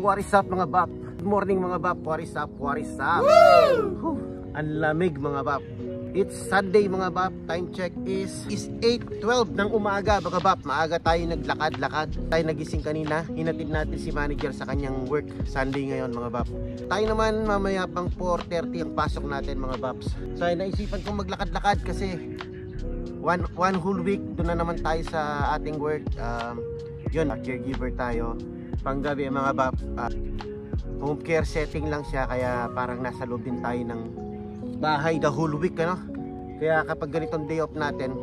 what is up mga bap? Good morning mga bap, what is up, what is up? Ang lamig mga bap. It's Sunday mga bap, time check is 8:12 ng umaga mga bap. Maaga tayo naglakad-lakad. Tayo nagising kanina, hinatid natin si manager sa kanyang work. Sunday ngayon mga bap. Tayo naman mamaya pang 4:30 ang pasok natin mga baps. So naisipan kong maglakad-lakad kasi one whole week doon na naman tayo sa ating work. Yun, caregiver tayo. Panggabi mga bap, home care setting lang siya, kaya parang nasa loob din tayo ng bahay the whole week, ano? Kaya kapag ganitong day off natin,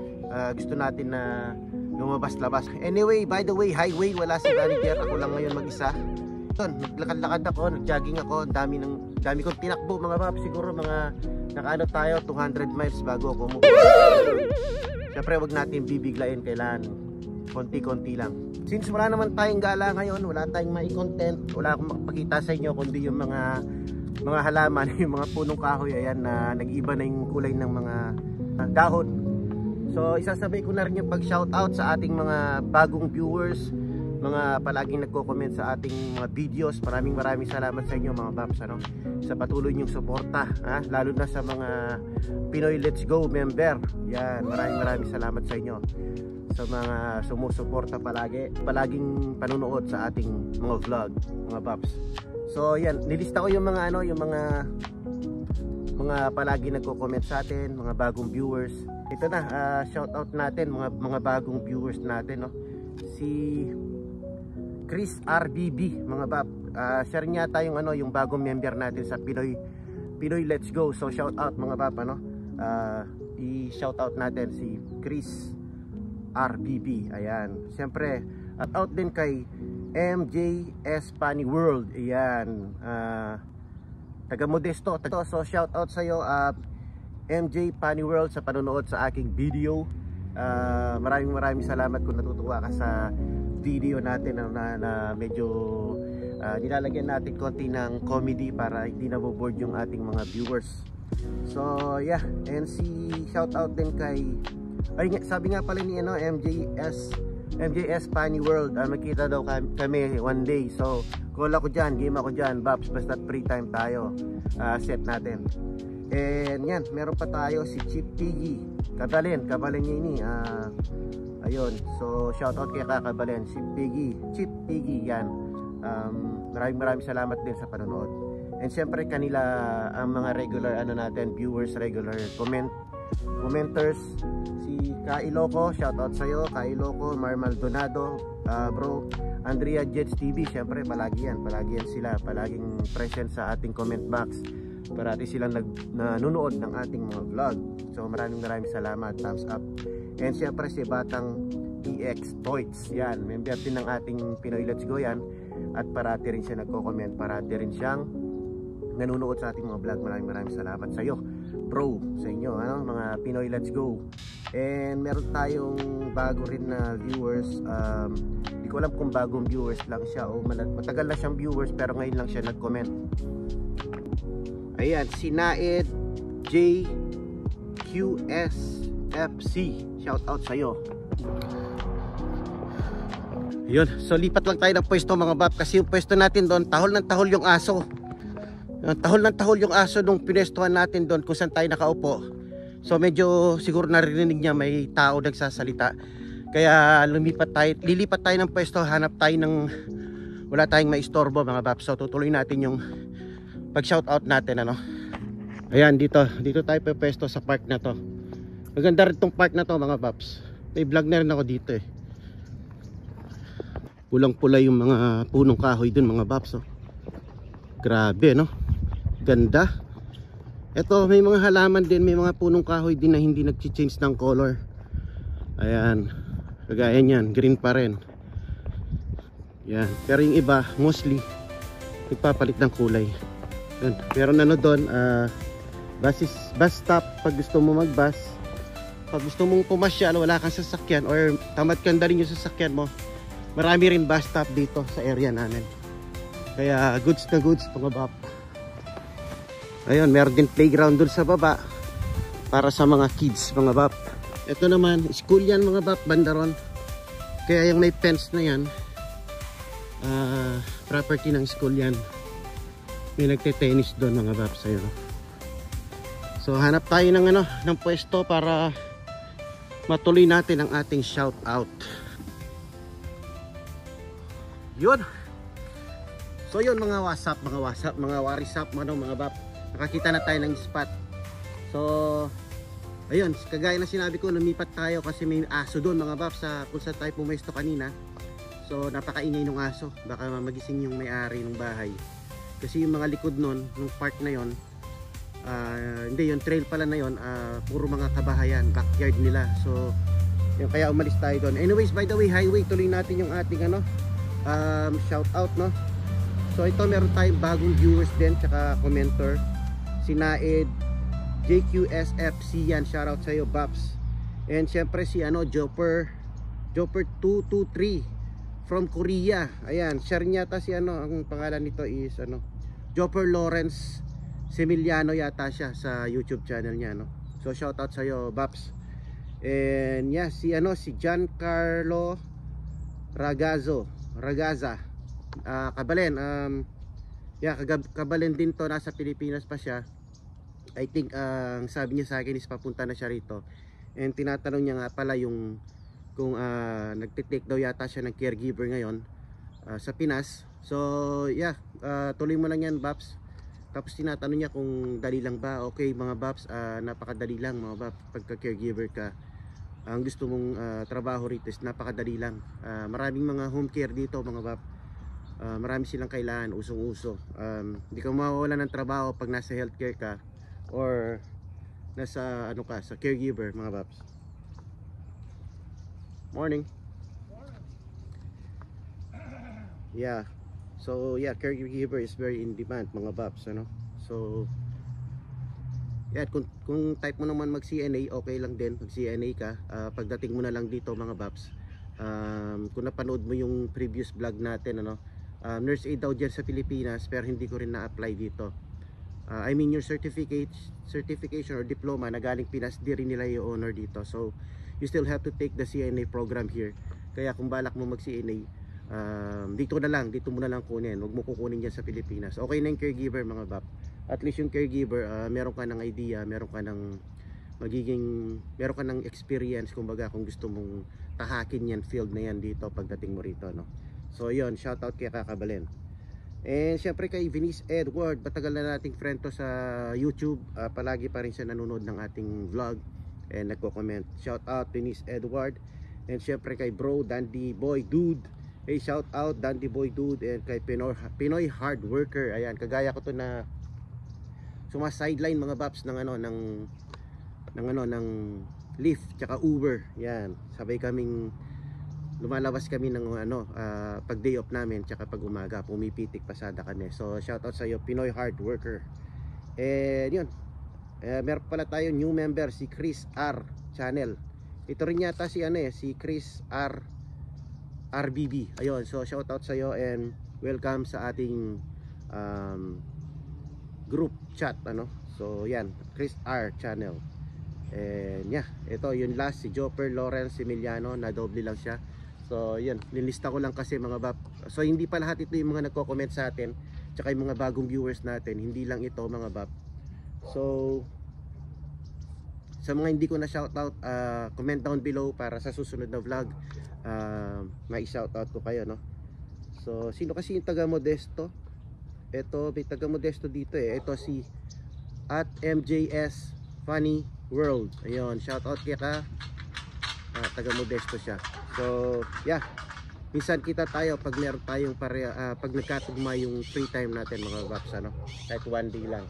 gusto natin na lumabas-labas. Anyway, by the way, highway, wala si manager, ako lang ngayon mag-isa. Yun, naglakad-lakad ako, nag-jogging ako, dami kong tinakbo mga bap. Siguro mga nakaano tayo 200 miles bago ako umuwi. Siyempre wag natin bibiglain, kailangan konti-konti lang. Since wala naman tayong gala ngayon, wala tayong mai-content, wala akong makapakita sa inyo kundi yung mga halaman, yung mga punong kahoy, ayan, na nag-iba na yung kulay ng mga dahon. So isasabay ko na rin yung pag-shoutout sa ating mga bagong viewers, mga palaging nagko-comment sa ating mga videos. Maraming salamat sa inyo mga baps, ano, sa patuloy niyong suporta, lalo na sa mga Pinoy Let's Go member. Yan, maraming salamat sa inyo sa mga sumusuporta palaging panunood sa ating mga vlog mga baps. So yan, nilista ko yung mga palagi nagko-comment sa atin, mga bagong viewers. Ito na, shout out natin mga bagong viewers natin, no. Si Chris RBB mga bab, share niya tayong yung bagong member natin sa Pinoy Let's Go. So shout out mga bab, i-shout out natin si Chris RBB. Ayan, siyempre at out din kay MJS Pani World. Ayan, taga Modesto. So shout out sa iyo, MJ Pani World, sa panonood sa aking video. Maraming salamat kung natutuwa ka sa video natin na medyo nilalagyan natin konti ng comedy para hindi naboboard yung ating mga viewers. So yeah, and shout out din kay sabi nga pala ni MJS Pani World, makita daw kami one day. So call ako dyan, game ako dyan, Babs, basta free time tayo, set natin. And yan, meron pa tayo si Chip Piggy Kabalen niya ini. Ayun, so shout out kay Kakabalen, Chip Piggy yan. Maraming salamat din sa panonood. And syempre kanila ang mga regular viewers, regular commenters, si Kailoko, shout out sa iyo Kailoko, Mar Maldonado, bro, Andrea Jets TV, syempre palagi yan sila, palaging present sa ating comment box. Parati silang nanonood ng ating mga vlog. So maraming salamat, thumbs up. And syempre si Batang EX Toys, yan, member din ng ating Pinoy Let's Go yan. At parati rin siya nagko-comment, parati rin siyang nanonood sa ating mga vlog. Maraming salamat sa iyo bro, sa inyo, mga Pinoy Let's Go. And meron tayong bago rin na viewers. Hindi ko alam kung bagong viewers lang siya o matagal na siyang viewers, pero ngayon lang siya nag-comment. Ayan, si Naed JQSFC, shout out sa iyo. Yun, so lipat lang tayo ng pwesto mga bab, kasi yung pwesto natin doon, tahol ng tahol yung aso. Tahol ng tahol yung aso nung pinestuhan natin doon kung saan tayo nakaupo. So medyo siguro naririnig niya may tao nagsasalita. Kaya lilipat tayo ng pwesto, hanap tayo ng wala tayong maistorbo mga bab. So tutuloy natin yung pag-shoutout natin, Ayan, dito tayo pwesto sa park na to. Maganda rin tong park na to mga babs. May vlog na rin ako dito eh. Pulang-pula yung mga punong kahoy dun mga babs, Grabe, no? Ganda. Ito, may mga halaman din, may mga punong kahoy din na hindi nag-change ng color. Ayan, kagaya niyan, green pa rin. Yan, pero yung iba mostly nagpapalit ng kulay. Yan. Meron doon, bus stop pag gusto mo mag-bus. Pag gusto mong pumasyal, wala kang sasakyan or tamad kang dalhin yung sasakyan mo, marami rin bus stop dito sa area namin. Kaya goods na goods mga bab. Ayun, meron din playground dun sa baba para sa mga kids mga bab. Ito naman, school yan mga bab, bandaron. Kaya yung may fence na yan, property ng school yan. May nagte-tennis doon mga paps. Ayun. So hanap tayo ng ng pwesto para matuloy natin ang ating shout out. Yun. So yun mga WhatsApp, mga warisap, mga bab. Nakakita na tayo ng spot. So ayun, kagaya na sinabi ko, lumipat tayo kasi may aso doon mga bab sa kung saan tayo pumesto kanina. So napakaingay ng aso, baka magising yung may-ari ng bahay. Kasi yung mga likod nun, yung park na yon, hindi, yung trail pala na yon, puro mga kabahayan, backyard nila. So yung kaya umalis tayo doon. Anyways, by the way, highway, tuloy natin yung ating shout out, no. So ito, meron tayong bagong viewers din, tsaka commenter, si Naed JQSFC yan, shout out sa iyo Babs. And syempre si Joper 223 from Korea. Ayan, share niya ta si ang pangalan nito is Joper Lawrence Semiliano yata siya sa YouTube channel niya, no. So shout out sa iyo Babs. And yeah, si Giancarlo Ragaza Kabalen, Kabalen din to, nasa Pilipinas pa siya. I think sabi niya sa akin is papunta na siya rito. And tinatanong niya nga pala kung nagtitake daw yata siya ng caregiver ngayon sa Pinas. So yeah, tuloy mo lang yan Babs. Tapos tinatanong niya kung dali lang ba. Okay mga Babs, napakadali lang mga Babs. Pagka caregiver ka, ang gusto mong trabaho rito is napakadali lang. Maraming mga home care dito mga Babs. Marami silang kailangan, usong-uso. Hindi ka mawawalan ng trabaho pag nasa healthcare ka or nasa sa caregiver mga Babs. Morning. Yeah. So yeah, caregiver is very in demand mga Babs, So yeah, kung type mo naman mag CNA, okay lang din mag CNA ka. Pagdating mo na lang dito mga Babs, kung napanood mo yung previous vlog natin, nurse aid daw dyan sa Pilipinas, pero hindi ko rin na-apply dito. I mean your certification or diploma na galing Pinas, di rin nila i-honor dito. So you still have to take the CNA program here. Kaya kung balak mo mag CNA, dito mo na lang kunin. Huwag mo kukunin dyan sa Pilipinas. Okay na yung caregiver mga Bab. At least yung caregiver, meron ka ng idea, meron ka ng experience, kumbaga, kung gusto mong tahakin yan field na yan dito pagdating mo rito, no. So yun, shout out kay Kakabalen. And syempre kay Venice Edward, matagal na nating friend to sa YouTube, palagi pa rin siya nanonood ng ating vlog and nagko-comment. Shout out Venice Edward. And syempre kay bro Dandy Boy Dude, hey, shout out Dandy Boy Dude. And kay Pinoy Hard Worker, ayan, kagaya ko to na suma-sideline mga Babs ng ng Lyft tsaka Uber. Yan, sabay kaming lumalabas kami ng pag day off namin tsaka pag umaga, pumipitik pasada kami. So shout out sa iyo Pinoy Hard Worker. And yun, meron pala tayo new member, si Chris R channel. Ito rin yata si si Chris R RBB. Ayun, so shout out sa iyo and welcome sa ating group chat, So yan, Chris R channel. And yeah, ito yung last, si Joper Lawrence Emiliano, na doble lang siya. So yan, nilista ko lang kasi mga Bab. So hindi pa lahat ito yung mga nagko-comment sa atin, tsaka yung mga bagong viewers natin, hindi lang ito mga Bab. So sa mga hindi ko na shoutout, comment down below para sa susunod na vlog may shoutout ko kayo, So sino kasi yung taga Modesto? Ito, may taga Modesto dito ito si at MJS Funny World. Ayun, shoutout kaya ka, taga Modesto siya. So yeah, minsan kita tayo pag meron tayong pag nagkatugma yung free time natin mga Babs, kahit one day lang.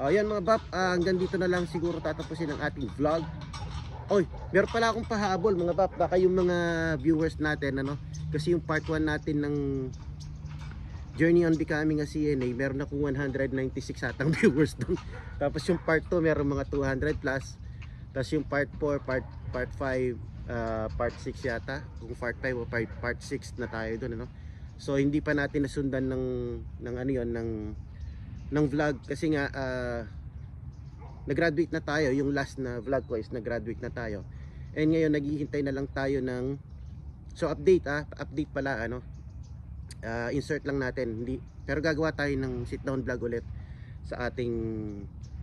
Ayan mga Bab, hanggang dito na lang siguro tatapusin ang ating vlog. Oy, meron pala akong pahabol mga Bab, baka yung mga viewers natin, kasi yung part 1 natin ng Journey on Becoming a CNA, meron akong 196 atang viewers doon. Tapos yung part 2 meron mga 200 plus. Tapos yung part 4, part 5, part 6 yata, kung part 5 o part 6 na tayo doon, So hindi pa natin nasundan ng vlog kasi nga nag-graduate na tayo. Yung last na vlog ko is nag-graduate na tayo. And ngayon naghihintay na lang tayo ng update pala insert lang natin, hindi, pero gagawa tayo ng sit down vlog ulit sa ating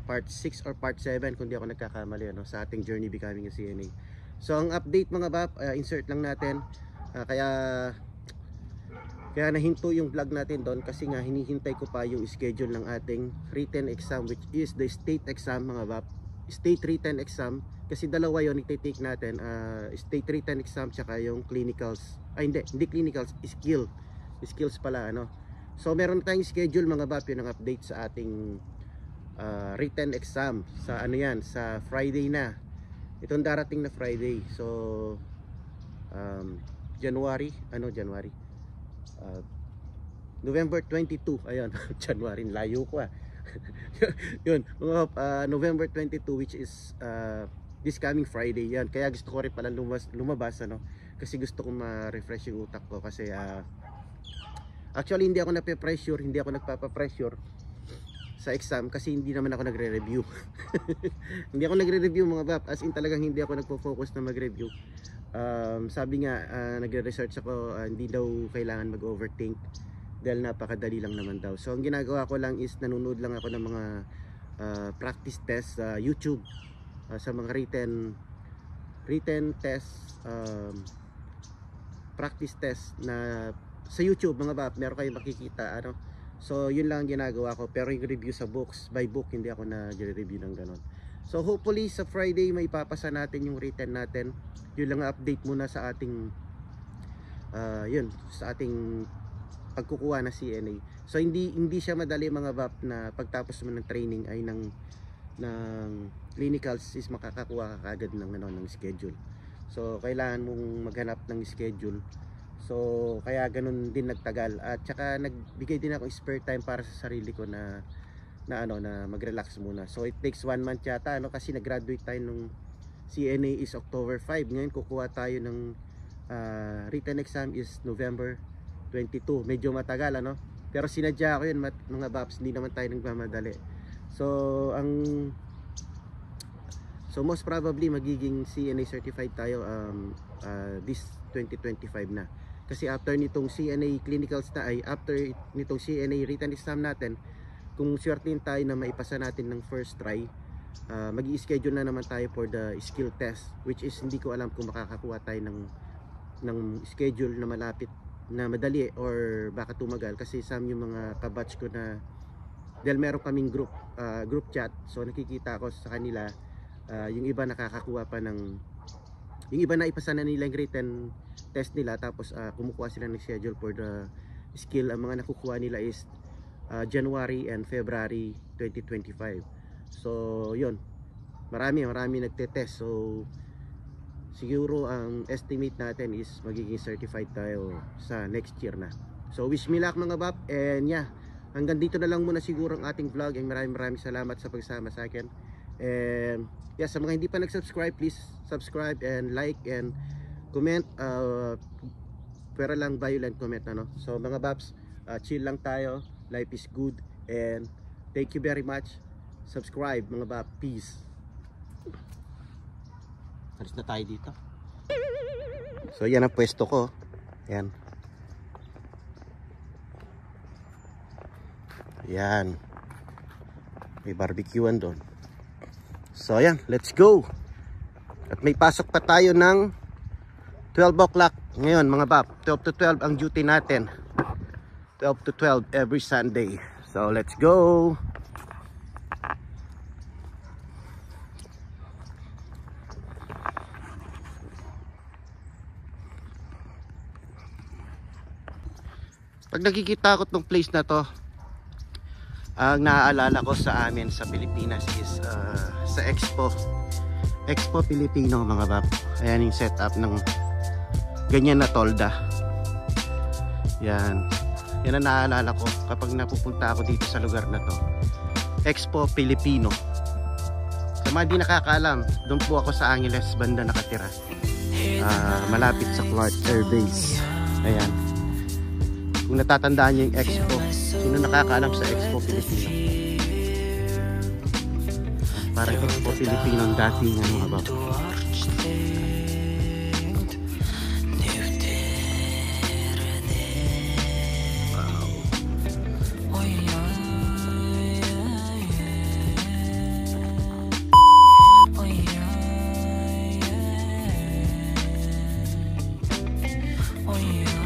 part 6 or part 7 kung di ako nagkakamali, ano, sa ating journey becoming a CNA. So ang update mga bap, insert lang natin. Kaya nahinto yung vlog natin doon kasi nga hinihintay ko pa yung schedule ng ating written exam, which is the state exam mga bap. State written exam, kasi dalawa yon i-take natin, state written exam tsaka yung clinicals. Hindi clinicals, skills pala, ano. So meron tayong schedule mga bap, yun ang update sa ating written exam sa ano yan, sa Friday na. Itong darating na Friday. So January November 22, ayun. January, layo ko yun, November 22, which is this coming Friday yan. Kaya gusto ko rin pala lumabas, ano, kasi gusto ko ma-refresh yung utak ko kasi actually hindi ako nape-pressure, hindi ako nagpapa-pressure sa exam kasi hindi naman ako nagre-review. Hindi ako nagre-review mga bap, as in talagang hindi ako nagpo-focus na mag-review. Sabi nga, nagre-research ako, hindi daw kailangan mag-overthink dahil napakadali lang naman daw. So ang ginagawa ko lang is nanonood lang ako ng mga practice test sa YouTube, sa mga written test, practice test na sa YouTube mga bap, meron kayong makikita, ano. So yun lang ang ginagawa ko, pero yung review sa books, by book, hindi ako nagre-review ng ganon. So hopefully sa Friday may papasa natin yung written natin. Yun lang update muna sa ating sa ating pagkukuha na CNA. So hindi siya madali mga bap na pagtapos mo ng training ay ng clinicals is makakakuha ka agad ng ng schedule. So kailangan mong maghanap ng schedule. So kaya ganun din nagtagal, at saka nagbigay din ako spare time para sa sarili ko na mag-relax muna. So it takes 1 month yata, ano, kasi nag-graduate tayo nung CNA is October 5. Ngayon kukuha tayo ng written exam is November 22. Medyo matagal, ano, pero sinadya ko yun mga baps, hindi naman tayo nagmamadali. So most probably magiging CNA certified tayo this 2025 na. Kasi after nitong CNA clinicals na after nitong CNA written exam natin, kung swertein tayo na maipasa natin ng first try, mag-i-schedule na naman tayo for the skill test, which is hindi ko alam kung makakakuha tayo ng schedule na malapit, na madali, or baka tumagal kasi yung mga kabatch ko na, dahil meron kaming group chat, so nakikita ko sa kanila, yung iba nakakakuha pa yung iba na ipasa na nila yung written test nila, tapos kumukuha sila ng schedule for the skill. Ang mga nakukuha nila is January and February 2025. So yun, marami nagte-test. So siguro ang estimate natin is magiging certified tayo sa next year na. So wish me luck mga bap, and yeah, hanggang dito na lang muna siguro ang ating vlog, and maraming salamat sa pagsama sa akin. And yeah, sa mga hindi pa nag-subscribe, please subscribe and like and comment, pero lang violent comment, ano. So mga baps, chill lang tayo, life is good, and thank you very much. Subscribe mga bap, peace. Alis na tayo dito. So yan ang pwesto ko, yan. Yan, may barbecuean doon. So ayan, let's go. At may pasok pa tayo ng 12 o'clock ngayon mga bap. 12 to 12 ang duty natin. 12 to 12 every Sunday. So let's go. Pag nakikita ko tong place na to, ang naaalala ko sa amin sa Pilipinas is sa Expo Pilipino mga bap. Ayan yung setup ng ganyan na tolda. Yan ang naaalala ko kapag napupunta ako dito sa lugar na to. Expo Pilipino. Sa mga di nakakaalam, doon po ako sa Angeles banda nakatira, malapit sa Clark Air Base. Ayan, kung natatandaan niyo yung Expo, sino nakakaalam sa Expo Pilipino? Parang Expo Pilipino ang dating mga bap. for you.